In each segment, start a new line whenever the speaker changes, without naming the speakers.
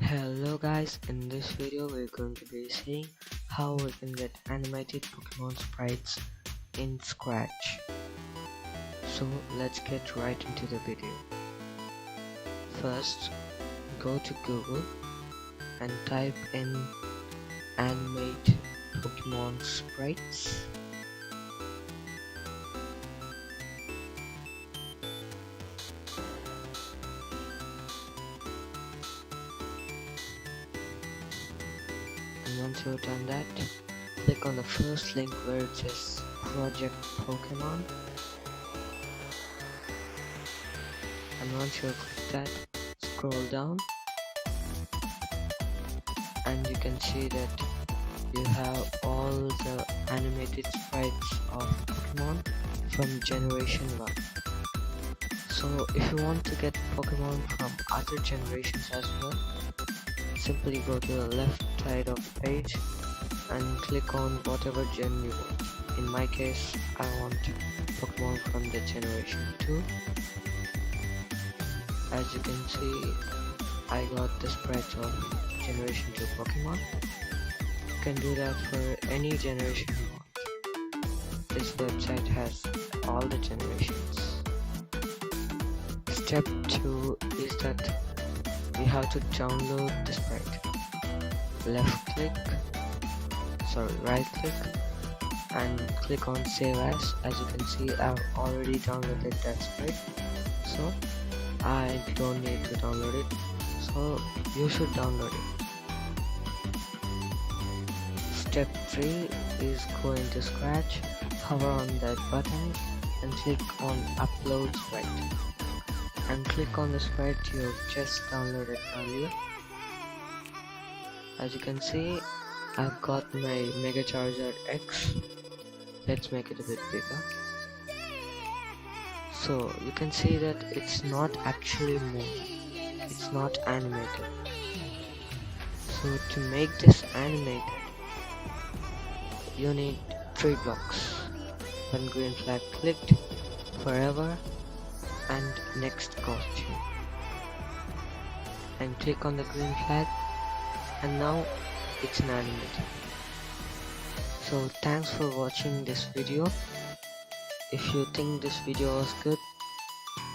Hello guys, in this video we're going to be seeing how we can get animated Pokemon sprites in Scratch. So let's get right into the video. First, go to Google and type in animate Pokemon sprites. And once you've done that, click on the first link where it says Project Pokémon, and once you click that, scroll down and you can see that you have all the animated sprites of Pokemon from generation 1. So if you want to get Pokemon from other generations as well, simply go to the left side of the page and click on whatever gen you want. In my case, I want Pokemon from the generation 2. As you can see, I got the sprites of generation 2 Pokemon. You can do that for any generation you want. This website has all the generations. Step 2 is that we have to download the sprite. Right click and click on save as you can see I've already downloaded that sprite, so I don't need to download it, so you should download it. Step 3 is go into Scratch, hover on that button and click on upload sprite, and click on the sprite you just downloaded earlier. As you can see, I've got my Mega Charizard X. Let's make it a bit bigger. So you can see that it's not actually moving, it's not animated. So to make this animated, you need 3 blocks. One green flag clicked, forever, and next costume, and click on the green flag, and now it's an animated. So thanks for watching this video. If you think this video was good,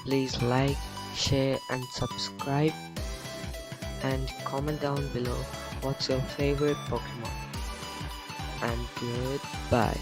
please like, share and subscribe, and comment down below what's your favorite Pokemon, and goodbye.